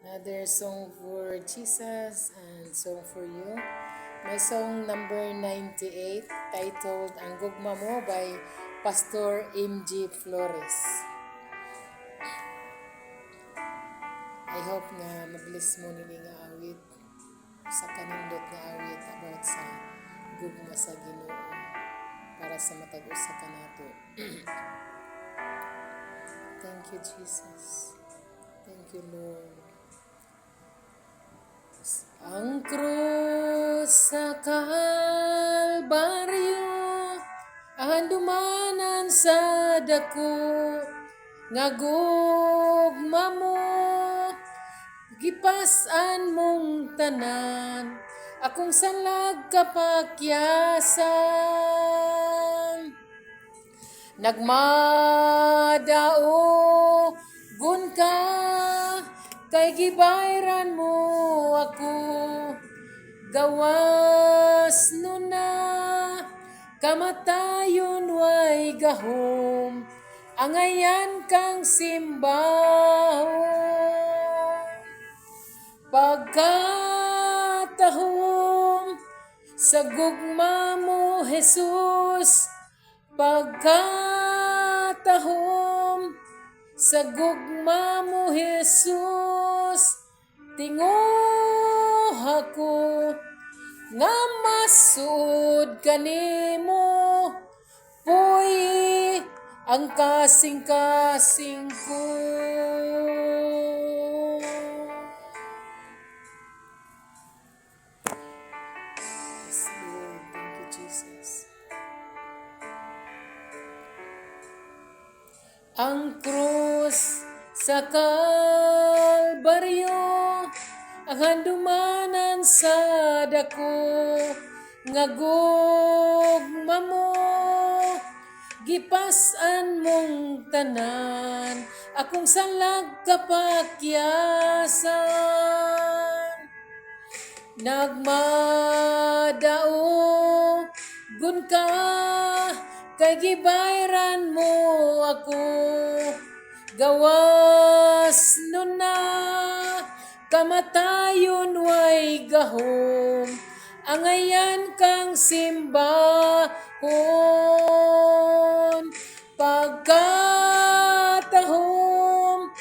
Another song for Jesus and song for you. My song number 98 titled Ang Gugma Mo by Pastor M.G. Flores. I hope nga mag-bless mo nili nga awit sa kanindot nga awit about sa gugma sa Ginoo para sa matag-os sa kanato. Thank you, Jesus. Thank you, Lord. Ang krus sa Kalbaryo, ang dumanan sa dako, nga gugma mo, gipasan mong tanan, akong salag kapakyasan. Nagmadao gun ka, kay gibayran mo ako, gawas no na, kamatayon way gahom, angayan kang simbahon. Pagkatahom sa gugma mo, Jesus, pagkatahom sa gugma mo, Jesus, tinguh ako nga masud kanimo, puy ang kasing-kasing ko. Yes, Lord. Thank you, Jesus. Ang krus sa Kalbaryo, ang handumanan sa dako, nga gugma mo, gipasan mong tanan, akong salag kapakyasan. Nagmadao gun ka, kay gibayran mo ako, gawas no na, kamatayon way gahom, angayan kang simbahon. Pagkatahom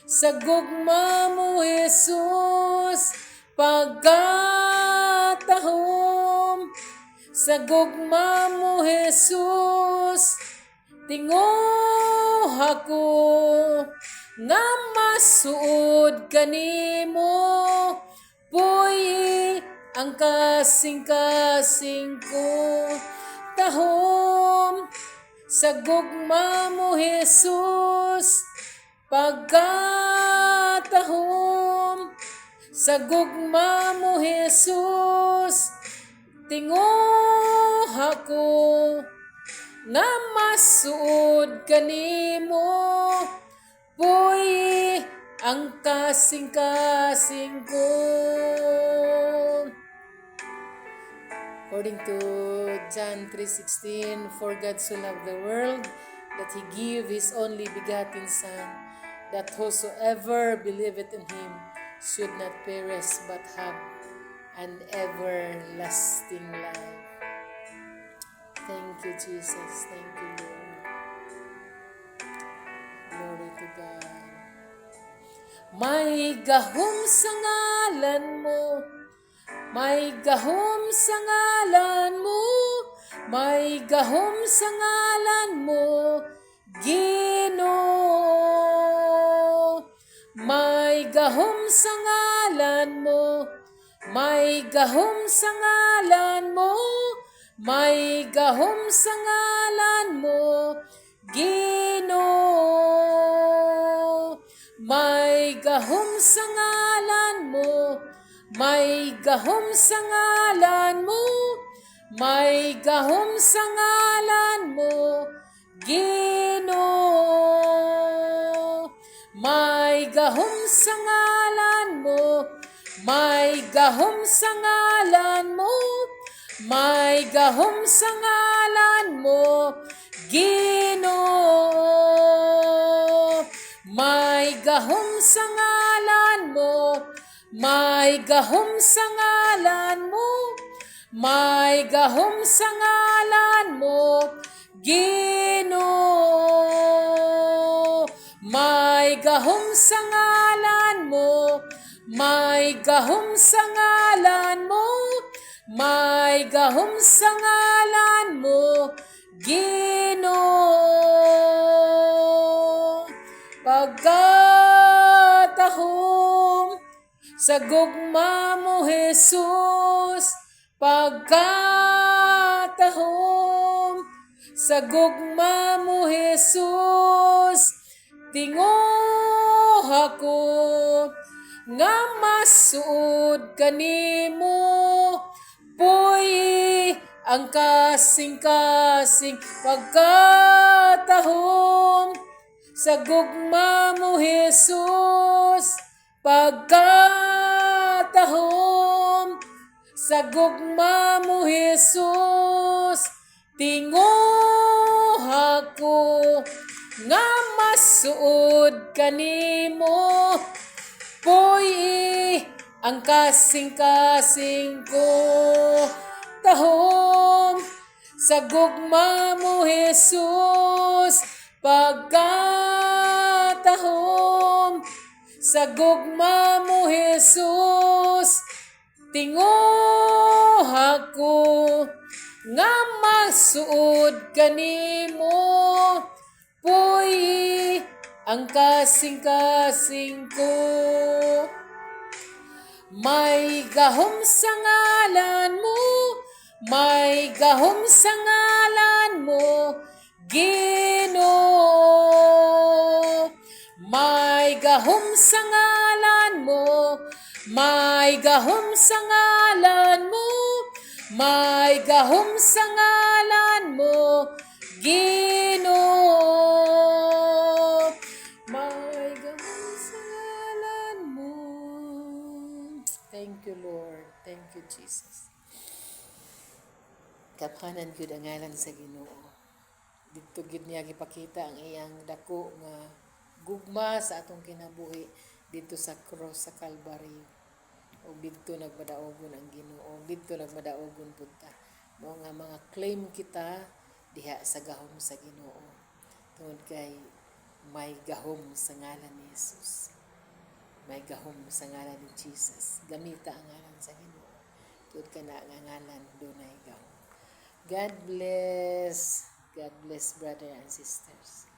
sa gugma mo, Jesus, pagkatahom sa gugma mo, Jesus, tinguh ako nga masuod kanimo, puy ang kasing-kasing ko. Tahom sa gugma mo, Jesus, pagkatahom sa gugma mo, Jesus, tinguh ako nga masuod kanimo, puy ang kasing-kasing ko. According to John 3:16, for God so loved the world that He gave His only begotten Son, that whosoever believeth in Him should not perish but have an everlasting life. Thank you, Jesus. Thank you, Lord. Glory to God. May gahom sa ngalan mo, may gahom sa ngalan mo, may gahom sa ngalan mo, Ginoo. May gahom sa ngalan mo, may gahom sa ngalan mo, may gahom sa ngalan mo, Ginoo. May gahom sa ngalan mo, may gahom sa ngalan mo, may gahom sa ngalan mo, Ginoo. May gahom sa ngalan mo, may gahom sa ngalan mo, may gahom sa ngalan mo, Ginoo. May gahom sa ngalan mo, may gahom sa ngalan mo, may gahom sa ngalan mo, Ginoo. May gahom sa ngalan mo, may gahom sa ngalan mo, may gahom sa ngalan mo, Ginoo. Pagkatahom sa gugma mo, Jesus, pagkatahom sa gugma mo, Jesus, tingoh ako nga masuod kanimo, puy ang kasing-kasing pagkatahom sa gugma mo, Jesus, pagkatahom sa gugma mo, Jesus, tingoh ako nga masuod kanimo, puy ang kasing-kasing ko tahom sa gugma mo, Jesus, pagkatahom sa gugma mo, Jesus, tingoh ako nga masuod kanimo, puy ang kasing-kasing ko. May gahom sa ngalan mo, may gahom sa ngalan mo, Ginoo. May gahom sa ngalan mo, may gahom sa ngalan mo, may gahom sa ngalan mo, Ginoo. May gahom sa ngalan mo. Thank you, Lord. Thank you, Jesus. Kaphanan gyud ang ngalan sa Ginoo. Dito gid niya gipakita ang iyang dako nga gugma sa atong kinabuhi dito sa cross sa Calvary. O dito nagmadaogon ang Ginoo, dito nagmadaogon punta. Mao nga mga claim kita diha sa gahom sa Ginoo. Tungod kay may gahom sa ngalan ni Jesus. May gahom sa ngalan ni Jesus. Gamita ang ngalan sa Ginoo. Tungod ka na nga ngalan dunay gahom. God bless. God bless, brother and sisters.